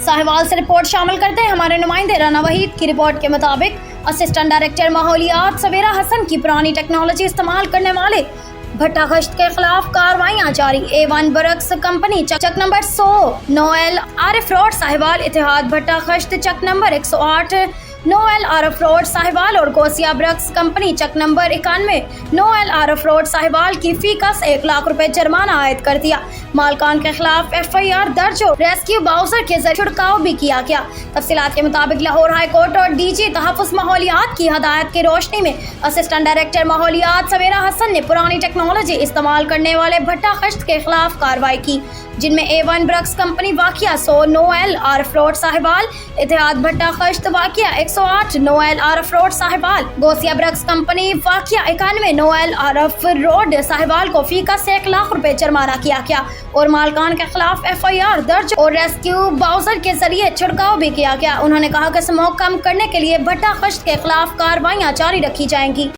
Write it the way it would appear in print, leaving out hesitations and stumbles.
साहिवाल से रिपोर्ट शामिल करते हैं हमारे नुमाइंदे राना वहीद की रिपोर्ट के मुताबिक असिस्टेंट डायरेक्टर माहौलियात सवेरा हसन की पुरानी टेक्नोलॉजी इस्तेमाल करने वाले भट्टा खश्त के खिलाफ कार्रवाइयां जारी। A1 ब्रक्स कंपनी चक number 100 nine L Arif road Sahiwal, Ittehad भट्टा खश्त चक number 108 nine L Arif road Sahiwal और गोसिया ब्रक्स कंपनी चक number 91 nine L Arif road Sahiwal की फीकस 1 लाख रुपए जुर्माना आयद कर दिया। मालकान के खिलाफ FIR दर्ज और रेस्क्यू बाउजर के जरिए छिड़काव भी किया गया। तफसीलात के मुताबिक लाहौर हाई कोर्ट और DG तहफ़्फ़ुज़ माहौलियात की हदायत की रोशनी में असिस्टेंट डायरेक्टर माहौलियात सवेरा हसन ने पुरानी टेक्नोलॉजी इस्तेमाल करने वाले भट्टा खश्त के खिलाफ कार्रवाई की, जिनमें A1 ब्रक्स कंपनी वाक़िया 100 नोएल आरफ रोड साहिवाल, इतिहाद भट्टा खश्त वाक़िया 108 nine L Arif road Sahiwal, Ghausia bricks company वाक़िया 91 नोएल आरफ रोड साहिवाल को फीकस 1 लाख रुपए जुर्माना किया गया और मालकान के खिलाफ FIR दर्ज और रेस्क्यू बाउजर के जरिए छिड़काव भी किया गया। उन्होंने कहा कि स्मोक कम करने के लिए भट्टा खश्त के खिलाफ कार्रवाइयां जारी रखी जाएंगी।